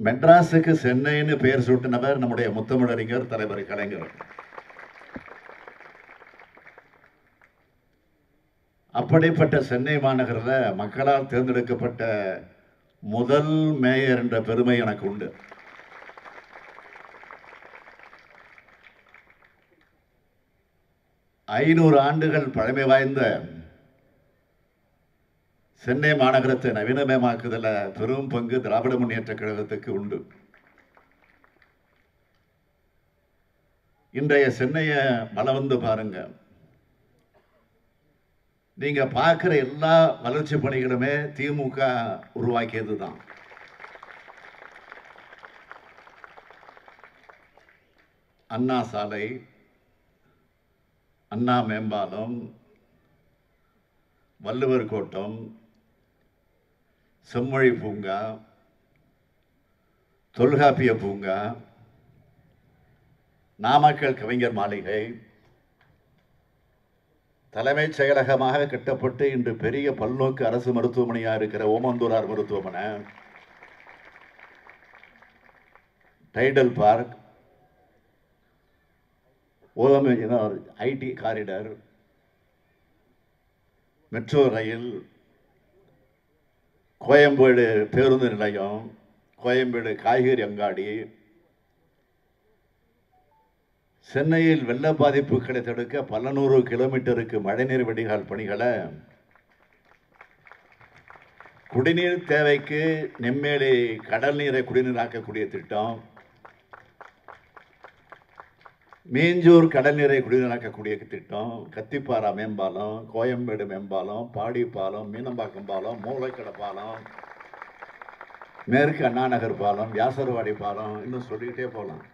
மெட்ராஸுக்கு சென்னைன்னு பெயர் சூட்டினவர் நம்முடைய முத்தமிழறிஞர் தலைவர் கலைஞர். அப்படிப்பட்ட சென்னை மாநகரில் மக்களால் தேர்ந்தெடுக்கப்பட்ட முதல் மேயர் என்ற பெருமை எனக்கு உண்டு. ஐநூறு ஆண்டுகள் பழமை வாய்ந்த சென்னை மாநகரத்தை நவீனமயமாக்குதல பெரும் பங்கு திராவிட முன்னேற்ற கழகத்துக்கு உண்டு. இன்றைய சென்னையை மலம் வந்து பாருங்க. நீங்க பார்க்கிற எல்லா வளர்ச்சி பணிகளுமே திமுக உருவாக்கியது தான். அண்ணா சாலை, அண்ணா மேம்பாலம், வள்ளுவர் கோட்டம், செம்மொழி பூங்கா, தொல்காப்பிய பூங்கா, நாமக்கல் கவிஞர் மாளிகை, தலைமைச் செயலகமாக கட்டப்பட்டு இன்று பெரிய பல்நோக்கு அரசு மருத்துவமனையாக இருக்கிற ஓமந்தூரார் மருத்துவமனை, Tidel park, IT corridor, metro rail, Koyambedu பேருந்து நிலையம், கோயம்பேடு காய்கறி அங்காடி, சென்னையில் வெள்ள பாதிப்புகளை தடுக்க பல நூறு கிலோமீட்டருக்கு மழைநீர் வடிகால் பணிகளை, குடிநீர் தேவைக்கு நெம்மேலி கடல் நீரை குடிநீராக்கக்கூடிய திட்டம், மீஞ்சூர் கடல் நீரை குடிநீராக்கக்கூடிய திட்டம், கத்திப்பாரா மேம்பாலம், கோயம்பேடு மேம்பாலம், பாடி பாலம், மீனம்பாக்கம் பாலம், மூளைக்கடை பாலம், மேற்கு அண்ணாநகர் பாலம், வியாசர்வாடி பாலம், இன்னும் சொல்லிக்கிட்டே போகலாம்.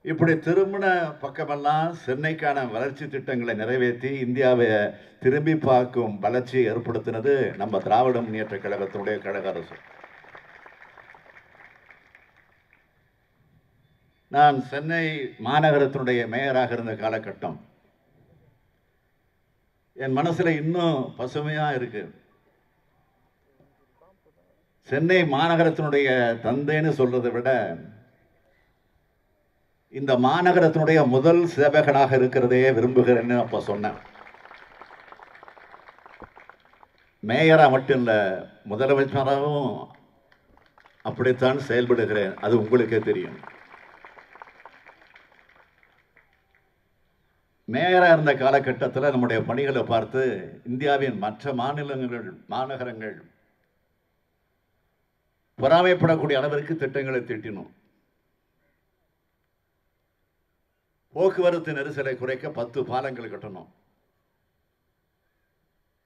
இப்படி திரும்பின பக்கமெல்லாம் சென்னைக்கான வளர்ச்சி திட்டங்களை நிறைவேற்றி இந்தியாவை திரும்பி பார்க்கும் வளர்ச்சியை ஏற்படுத்தினது நம்ம திராவிட முன்னேற்ற கழகத்தினுடைய கழக அரசு. நான் சென்னை மாநகரத்தினுடைய மேயராக இருந்த காலகட்டம் என் மனசுல இன்னும் பசுமையா இருக்கு. சென்னை மாநகரத்தினுடைய தந்தைன்னு சொல்றதை விட இந்த மாநகரத்தினுடைய முதல் சேவகனாக இருக்கிறதே விரும்புகிறேன்னு அப்ப சொன்னேன். மேயரா மட்டும் இல்ல, முதலமைச்சராகவும் அப்படித்தான் செயல்படுகிறேன். அது உங்களுக்கே தெரியும். மேயரா இருந்த காலகட்டத்தில் நம்முடைய பணிகளை பார்த்து இந்தியாவின் மற்ற மாநகரங்கள் பொறாமைப்படக்கூடிய அளவிற்கு திட்டங்களை தீட்டினோம். போக்குவரத்து நெரிசலை குறைக்க 10 பாலங்கள் கட்டணும்.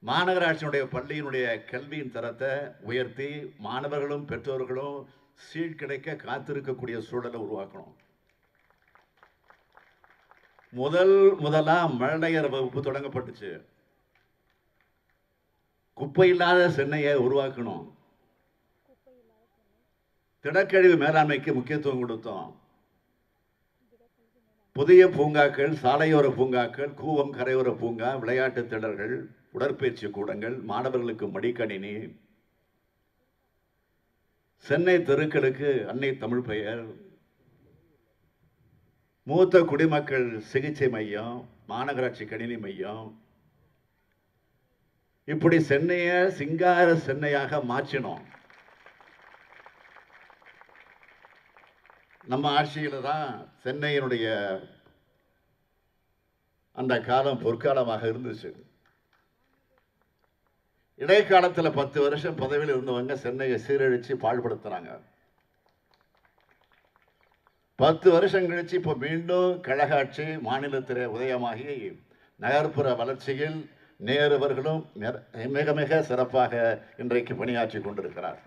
மாநகராட்சியினுடைய பள்ளியினுடைய கல்வியின் தரத்தை உயர்த்தி மாணவர்களும் பெற்றோர்களும் சீட் கிடைக்க காத்திருக்கக்கூடிய சூழலை உருவாக்கணும். முதலா மழலையர் வகுப்பு தொடங்கப்பட்டுச்சு. குப்பை இல்லாத சென்னையை உருவாக்கணும். திடக்கழிவு மேலாண்மைக்கு முக்கியத்துவம் கொடுத்தோம். புதிய பூங்காக்கள், சாலையோர பூங்காக்கள், கூவம் கரையோர பூங்கா, விளையாட்டு திடல்கள், உடற்பயிற்சி கூடங்கள், மாணவர்களுக்கு மடிக்கணினி, சென்னை தெருக்களுக்கு அன்னை தமிழ் பெயர், மூத்த குடிமக்கள் சிகிச்சை மையம், மாநகராட்சி கணினி மையம், இப்படி சென்னையை சிங்கார சென்னையாக மாற்றினோம். நம்ம ஆட்சியில தான் சென்னையினுடைய அந்த காலம் பொற்காலமாக இருந்துச்சு. இடைக்காலத்தில் 10 வருஷம் பதவியில் இருந்தவங்க சென்னையை சீரழிச்சு பாழ்படுத்துறாங்க. 10 வருஷம் கழிச்சு இப்போ மீண்டும் கழக ஆட்சி மாநிலத்திலே உதயமாகி நகர்ப்புற வளர்ச்சியில் நேருவர்களும் மிக மிக சிறப்பாக இன்றைக்கு பணியாற்றி கொண்டிருக்கிறார்.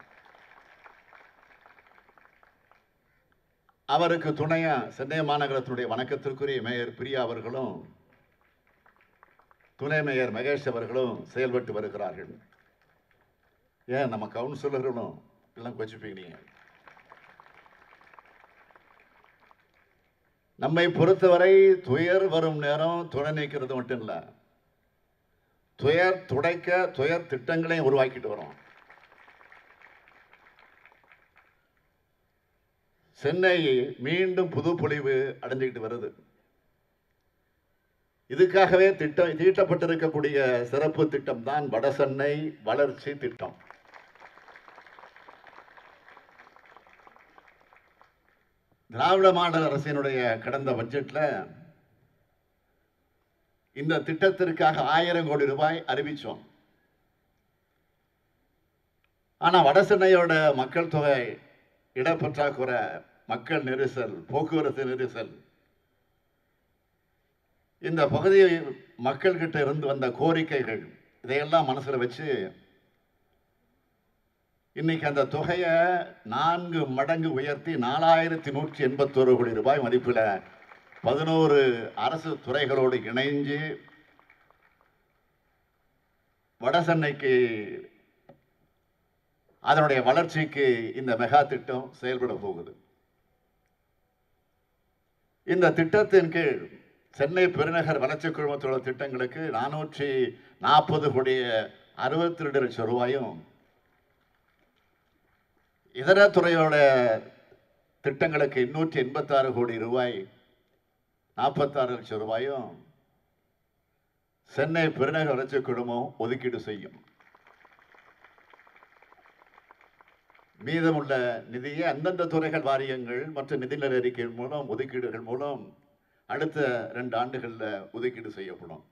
அவருக்கு துணையா சென்னை மாநகரத்தினுடைய வணக்கத்திற்குரிய மேயர் பிரியா அவர்களும் துணை மேயர் மகேஷ் அவர்களும் செயல்பட்டு வருகிறார்கள். ஏன் நம்ம கவுன்சிலர்களும் எல்லாம் கொச்சிப்பீங்க. நம்மை பொறுத்தவரை துயர் வரும் நேரம் துணை நீக்கிறது மட்டும் இல்லை, துயர் துடைக்க துயர் திட்டங்களையும் உருவாக்கிட்டு வரோம். சென்னை மீண்டும் புதுப்பொலிவு அடைஞ்சுக்கிட்டு வருது. இதுக்காகவே தீட்டப்பட்டிருக்கக்கூடிய சிறப்பு திட்டம் தான் வடசென்னை வளர்ச்சி திட்டம். திராவிட மாடல் அரசினுடைய கடந்த பட்ஜெட்ல இந்த திட்டத்திற்காக 1000 கோடி ரூபாய் அறிவிச்சோம். ஆனா வடசென்னையோட மக்கள் தொகை, இடப்பற்றாக்குறை, மக்கள் நெரிசல், போக்குவரத்து நெரிசல், இந்த பகுதி மக்கள் கிட்ட இருந்து வந்த கோரிக்கைகள், இதையெல்லாம் மனசுல வச்சு இன்னைக்கு அந்த தொகையை 4 மடங்கு உயர்த்தி 4181 கோடி ரூபாய் மதிப்பில் 11 அரசு துறைகளோடு இணைஞ்சு வடசென்னைக்கு, அதனுடைய வளர்ச்சிக்கு இந்த மெகா திட்டம் செயல்பட போகுது. இந்த திட்டத்தின் கீழ் சென்னை பெருநகர் வளர்ச்சி குழுமத்தோட திட்டங்களுக்கு 440 கோடி 62 லட்சம் ரூபாயும், இதர துறையோட திட்டங்களுக்கு 286 கோடி ரூபாய் 46 லட்சம் ரூபாயும் சென்னை பெருநகர வளர்ச்சி குழுமம் ஒதுக்கீடு செய்யும். மீதமுள்ள நிதியை அந்தந்த துறைகள், வாரியங்கள் மற்றும் நிதிநிலை அறிக்கை மூலம், ஒதுக்கீடுகள் மூலம் அடுத்த 2 ஆண்டுகளில் ஒதுக்கீடு செய்யப்படும்.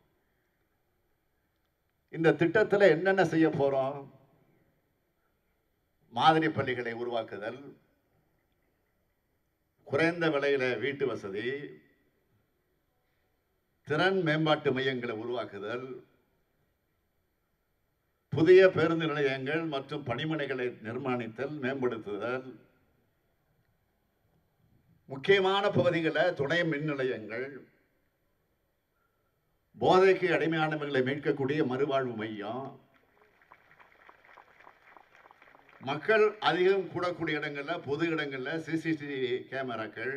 இந்த திட்டத்தில் என்னென்ன செய்ய போறோம்? மாதிரி பள்ளிகளை உருவாக்குதல், குறைந்த விலையில வீட்டு வசதி, திறன் மேம்பாட்டு மையங்களை உருவாக்குதல், புதிய பேருந்து நிலையங்கள் மற்றும் பணிமனைகளை நிர்மாணித்தல், மேம்படுத்துதல், முக்கியமான பகுதிகளில் துணை மின் நிலையங்கள், போதைக்கு அடிமையானவர்களை மீட்கக்கூடிய மறுவாழ்வு மையம், மக்கள் அதிகம் கூடக்கூடிய இடங்கள்ல, பொது இடங்கள்ல சிசிடிவி கேமராக்கள்,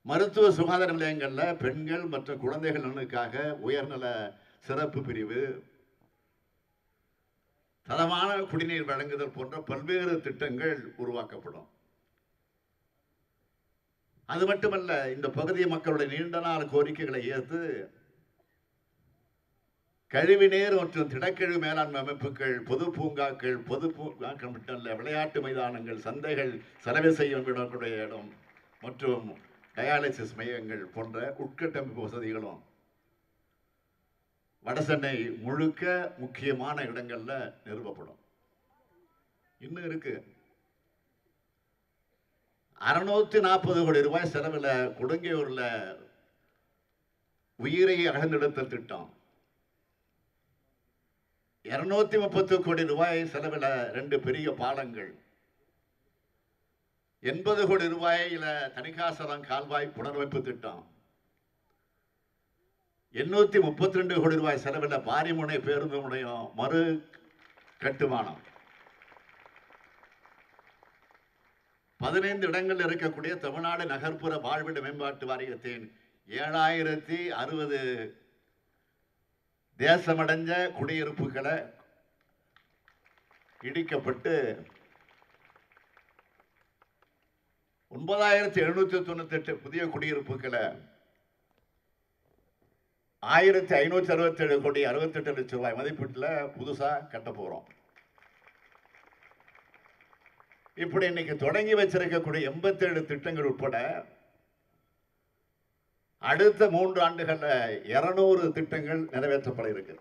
மருத்துவ சுகாதார நிலையங்கள்ல பெண்கள் மற்றும் குழந்தைகள் நலனுக்காக உயர்நல சிறப்பு பிரிவு, தரமான குடிநீர் வழங்குதல் போன்ற பல்வேறு திட்டங்கள் உருவாக்கப்படும். அது மட்டுமல்ல, இந்த பகுதி மக்களுடைய நீண்ட நாள் கோரிக்கைகளை ஏற்று கழிவுநீர் மற்றும் திடக்கழிவு மேலாண்மை அமைப்புகள், பொது பூங்காக்கள், மட்டுமல்ல விளையாட்டு மைதானங்கள், சந்தைகள், செலவு செய்ய விடக்கூடிய இடம் மற்றும் டயாலிசிஸ் மையங்கள் போன்ற உட்கட்டமைப்பு வசதிகளும் வடசென்னை முழுக்க முக்கியமான இடங்கள்ல நிறுவப்படும். இன்னும் இருக்கு. 640 கோடி ரூபாய் செலவில் கொடுங்கையூர்ல உயிரை அகழ்ந்தெடுத்தல் திட்டம், 230 கோடி ரூபாய் செலவில் 2 பெரிய பாலங்கள், 80 கோடி ரூபாயில தணிகாசலம் கால்வாய் புனரமைப்பு திட்டம், 832 கோடி ரூபாய் செலவில் பாரிமுனை பேருந்து முனையம் மறு கட்டுமானம், 15 இடங்களில் இருக்கக்கூடிய தமிழ்நாடு நகர்ப்புற வாழ்விட மேம்பாட்டு வாரியத்தின் 7060 தேசமடைஞ்ச குடியிருப்புகளை இடிக்கப்பட்டு 9798 புதிய குடியிருப்புகளை 1567 கோடி 68 லட்சம் ரூபாய் மதிப்பீட்டில் புதுசா கட்ட போறோம். இப்படி இன்னைக்கு தொடங்கி வச்சிருக்கக்கூடிய 87 திட்டங்கள் உட்பட அடுத்த 3 ஆண்டுகள்ல 200 திட்டங்கள் நிறைவேற்றப்பட இருக்கு.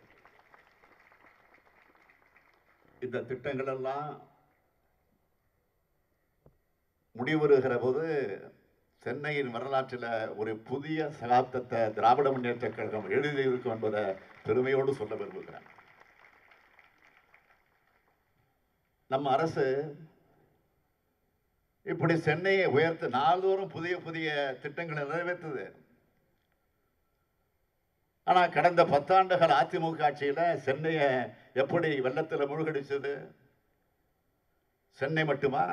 இந்த திட்டங்கள் எல்லாம் முடிவுறுகிற போது சென்னையின் வரலாற்றில் ஒரு புதிய சகாப்தத்தை திராவிட முன்னேற்ற கழகம் எழுதியிருக்கும் என்பதை பெருமையோடு சொல்ல விரும்புகிறேன். நம்ம அரசு இப்படி சென்னையை உயர்த்த நாள்தோறும் புதிய புதிய திட்டங்களை நிறைவேற்றுது. ஆனா கடந்த 10 ஆண்டுகள் அதிமுக ஆட்சியில சென்னையை எப்படி வெள்ளத்தில் மூழ்கடிச்சது? சென்னை மட்டுமா?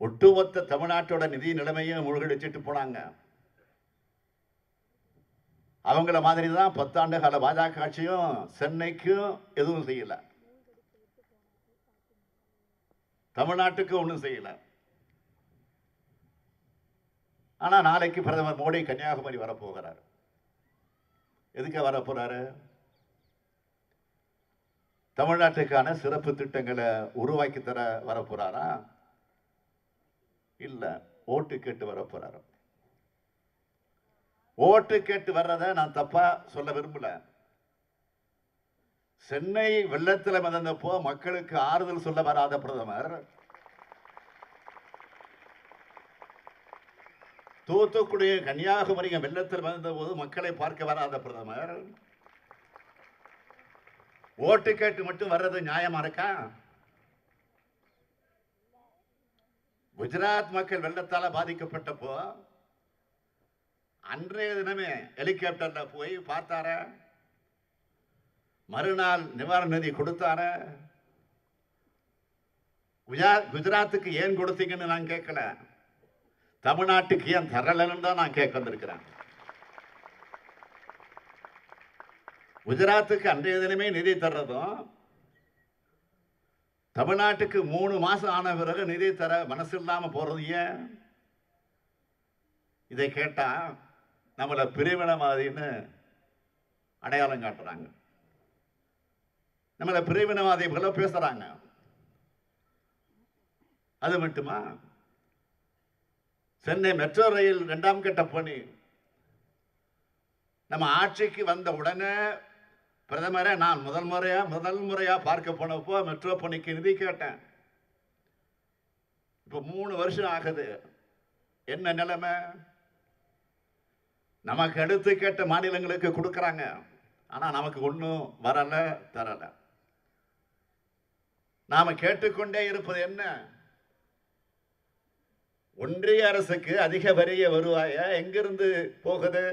ஒட்டுமொத்த தமிழ்நாட்டோட நிதி நிலைமையும் மூழ்கடிச்சிட்டு போனாங்க. அவங்கள மாதிரி தான் 10 ஆண்டு கால பாஜக ஆட்சியும் சென்னைக்கும் எதுவும் செய்யல. தமிழ்நாட்டுக்கு ஒன்றும் செய்யல. ஆனா நாளைக்கு பிரதமர் மோடி கன்னியாகுமரி வரப்போகிறார். எதுக்கு வரப்போறாரு? தமிழ்நாட்டுக்கான சிறப்பு திட்டங்களை உருவாக்கி தர வரப்போறாரா? இல்ல, ஓட்டு கேட்டு வரப்போறாரு. ஓட்டு கேட்டு வர்றத நான் தப்பா சொல்ல விரும்பல. சென்னை வெள்ளத்தில் மிதந்தப்போ மக்களுக்கு ஆறுதல் சொல்ல வராத பிரதமர், தூத்துக்குடி கன்னியாகுமரி வெள்ளத்தில் மிதந்த போது மக்களை பார்க்க வராத பிரதமர், ஓட்டு கேட்டு மட்டும் வர்றது நியாயமா இருக்கா? குஜராத் மக்கள் வெள்ளத்தால பாதிக்கப்பட்டப்போ அன்றைய தினமே ஹெலிகாப்டர்ல போய் பார்த்தார, மறுநாள் நிவாரண நிதி கொடுத்தார. குஜராத்துக்கு ஏன் கொடுத்தீங்கன்னு நான் கேட்கல, தமிழ்நாட்டுக்கு ஏன் தரலன்னு தான் நான் கேட்க வந்திருக்கிறேன். குஜராத்துக்கு அன்றைய தினமே நிதி தர்றதும், தமிழ்நாட்டுக்கு 3 மாசம் ஆன பிறகு நிதி தர மனசு இல்லாம போறது ஏன்? இதை கேட்டா நம்மளை பிரிவினவாதின்னு அடையாளம் காட்டுறாங்க, நம்மளை பிரிவினவாதி போல பேசுறாங்க. அது மட்டுமா, சென்னை மெட்ரோ ரயில் 2ஆம் கட்ட பணி நம்ம ஆட்சிக்கு வந்த உடனே பிரதமரை நான் முதல் முறையா பார்க்க போனப்போ மெட்ரோ பணிக்கு நிதி கேட்டேன். இப்ப 3 வருஷம் ஆகுது. என்ன நிலைமை? நமக்கு அடுத்து கேட்ட மாநிலங்களுக்கு கொடுக்கறாங்க, ஆனா நமக்கு ஒன்றும் வரல, தரல. நாம கேட்டுக்கொண்டே இருப்பது என்ன? ஒன்றிய அரசுக்கு அதிக வரிய வருவாய எங்கிருந்து போகுது?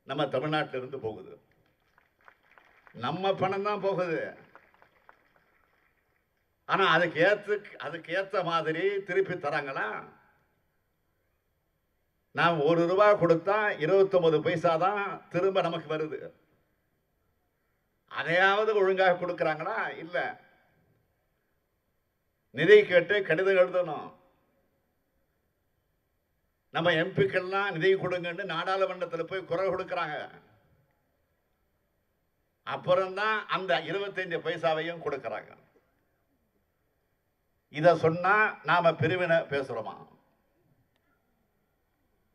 நம்ம தமிழ்நாட்டிலிருந்து போகுது. நம்ம பணம் தான் போகுது. ஆனா அதுக்கு ஏத்த மாதிரி திருப்பி தராங்களா? நாம் 1 ரூபாய் கொடுத்தா 29 பைசா தான் திரும்ப நமக்கு வருது. அதையாவது ஒழுங்காக கொடுக்கறாங்களா? இல்ல. நிதி கேட்டு கடிதம் எழுதணும். நம்ம எம்பிக்கள்லாம் நிதி கொடுங்கன்னு நாடாளுமன்றத்தில் போய் குரல் கொடுக்கறாங்க. அப்புறம்தான் அந்த 25 பைசாவையும் கொடுக்கறாங்க. இத சொன்னா நாம பிரிவினை பேசுறோமா?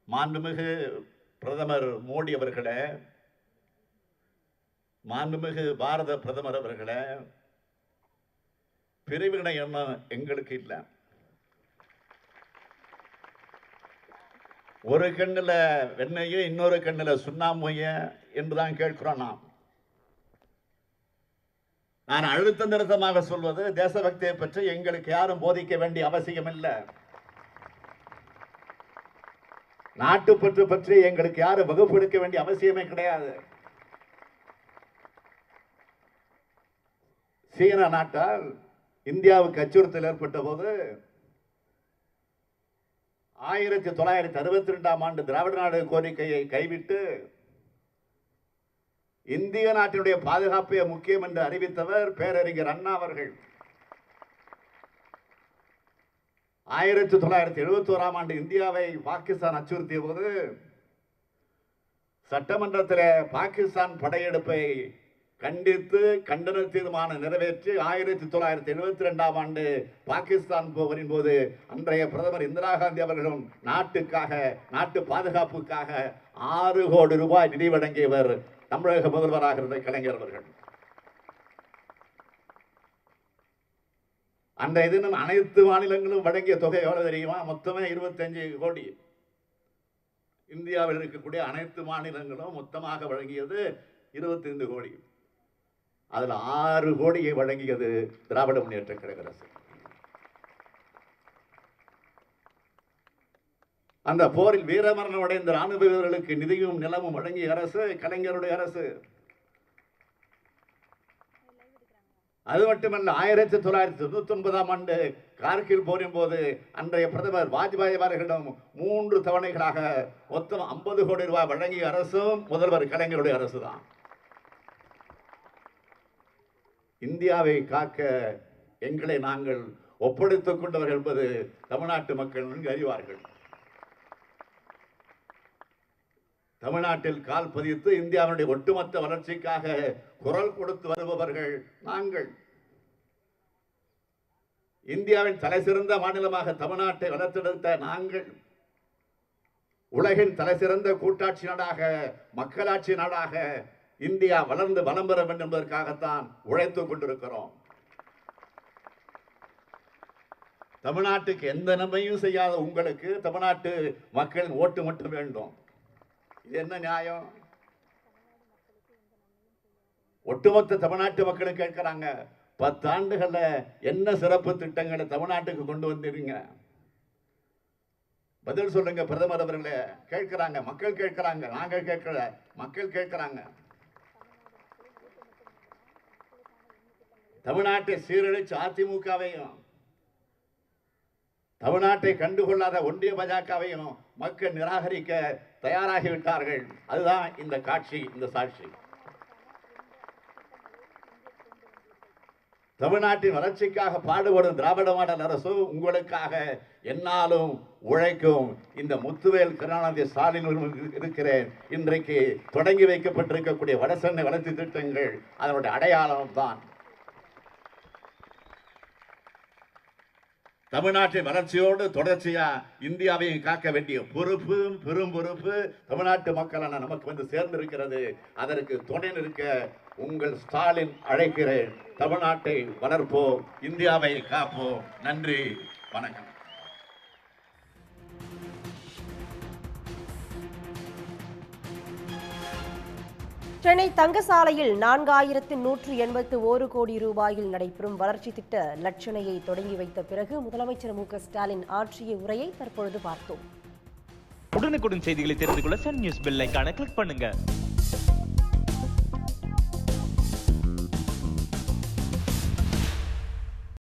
மாண்புமிகு பிரதமர் மோடி அவர்களே, மாண்புமிகு பாரத பிரதமர் அவர்களே, பிரிவினை எண்ணம் எங்களுக்கு இல்லை. ஒரு கண்ணுல வெண்ணையும் இன்னொரு கண்ணுல சுண்ணாம்பைய என்றுதான் கேட்கிறோம். நான் அழுத்த நிறுத்தமாக சொல்வது, தேசபக்தியை பற்றி எங்களுக்கு யாரும் போதிக்க வேண்டிய அவசியம் இல்லை. நாட்டுப்பற்று பற்றி எங்களுக்கு யாரும் வகுப்பு எடுக்க வேண்டிய அவசியமே கிடையாது. சீன நாட்டால் இந்தியாவுக்கு அச்சுறுத்தல் ஏற்பட்ட போது 1962ஆம் ஆண்டு திராவிட நாடு கோரிக்கையை கைவிட்டு இந்திய நாட்டினுடைய பாதுகாப்பே முக்கியம் என்று அறிவித்தவர் பேரறிஞர் அண்ணா அவர்கள். 1971ஆம் ஆண்டு இந்தியாவை பாகிஸ்தான் அச்சுறுத்திய போது சட்டமன்றத்தில் பாகிஸ்தான் படையெடுப்பை கண்டித்து கண்டன தீர்மானம் நிறைவேற்றி 1972ஆம் ஆண்டு பாகிஸ்தான் போரின் போது அன்றைய பிரதமர் இந்திரா காந்தி அவர்களும் நாட்டுக்காக, நாட்டு பாதுகாப்புக்காக 6 கோடி ரூபாய் நிதி வழங்கியவர் தமிழக முதல்வராக இருந்த கலைஞர் அவர்கள். அன்றைய தினம் அனைத்து மாநிலங்களும் வழங்கிய தொகை எவ்வளவு தெரியுமா? மொத்தமே 25 கோடி. இந்தியாவில் இருக்கக்கூடிய அனைத்து மாநிலங்களும் மொத்தமாக வழங்கியது 25 கோடி. அதுல 6 கோடியை வழங்கியது திராவிட முன்னேற்ற கழக அரசு. அந்த போரில் வீரமரணம் அடைந்த ராணுவ வீரர்களுக்கு நிதியும் நிலமும் வழங்கிய அரசு கலைஞருடைய அரசு. அது மட்டுமல்ல, 1999ஆம் ஆண்டு கார்கில் போரின் போது அன்றைய பிரதமர் வாஜ்பாய் அவர்களிடம் 3 தவணைகளாக மொத்தம் 50 கோடி ரூபாய் வழங்கிய அரசும் முதல்வர் கலைஞருடைய அரசு தான். இந்தியாவை காக்க எங்களை நாங்கள் ஒப்படைத்துக் கொண்டவர்கள் என்பது தமிழ்நாட்டு மக்கள் நன்கு அறிவார்கள். தமிழ்நாட்டில் கால் பதித்து இந்தியாவுடைய ஒட்டுமொத்த வளர்ச்சிக்காக குரல் கொடுத்து வருபவர்கள் நாங்கள். இந்தியாவின் தலைசிறந்த மாநிலமாக தமிழ்நாட்டை வளர்த்தெடுத்த நாங்கள். உலகின் தலைசிறந்த கூட்டாட்சி நாடாக, மக்களாட்சி நாடாக இந்தியா வளர்ந்து வளம் பெற வேண்டும் என்பதற்காகத்தான் உழைத்துக் கொண்டிருக்கிறோம். தமிழ்நாட்டுக்கு எந்த நன்மையும் செய்யாத உங்களுக்கு தமிழ்நாட்டு மக்களின் ஓட்டு மட்டும் வேண்டும். இது என்ன நியாயம்? ஒட்டுமொத்த தமிழ்நாட்டு மக்களும் கேட்கிறாங்க, 10 ஆண்டுகள்ல என்ன சிறப்பு திட்டங்களை தமிழ்நாட்டுக்கு கொண்டு வந்தீங்க? பதில் சொல்லுங்க பிரதமர் அவர்களே. கேட்கிறாங்க, மக்கள் கேட்கிறாங்க, நாங்கள் கேட்கல, மக்கள் கேட்கிறாங்க. தமிழ்நாட்டை சீரழிச்சு அதிமுகவையும் தமிழ்நாட்டை கண்டுகொள்ளாத ஒன்றிய பாஜகவையும் மக்கள் நிராகரிக்க தயாராகிவிட்டார்கள். அதுதான் இந்த காட்சி, இந்த சாட்சி. தமிழ்நாட்டின் வளர்ச்சிக்காக பாடுபடும் திராவிட மாடல் அரசு உங்களுக்காக என்னாலும் உழைக்கும். இந்த முத்துவேல் கருணாநிதி ஸ்டாலின் இருக்கிறேன். இன்றைக்கு தொடங்கி வைக்கப்பட்டிருக்கக்கூடிய வடசென்னை வளர்ச்சி திட்டங்கள் அதனுடைய அடையாளம் தான். தமிழ்நாட்டின் வளர்ச்சியோடு தொடர்ச்சியா இந்தியாவையும் காக்க வேண்டிய பொறுப்பு, பெரும் பொறுப்பு தமிழ்நாட்டு மக்களான நமக்கு வந்து சேர்ந்திருக்கிறது. அதற்கு துணை நிற்க உங்கள் ஸ்டாலின் அழைக்கிறேன். தமிழ்நாட்டை வளர்ப்போம், இந்தியாவை காப்போம். நன்றி, வணக்கம். சென்னை தங்கசாலையில் 4181 கோடி ரூபாயில் நடைபெறும் வளர்ச்சி திட்ட லட்சணையை தொடங்கி வைத்த பிறகு முதலமைச்சர் மு.க.ஸ்டாலின் ஆற்றிய உரையை தற்பொழுது பார்த்தோம். உடனுக்குடன் செய்திகளை தெரிந்து கொள்ள சன் நியூஸ் பெல் ஐகானை கிளிக் பண்ணுங்க.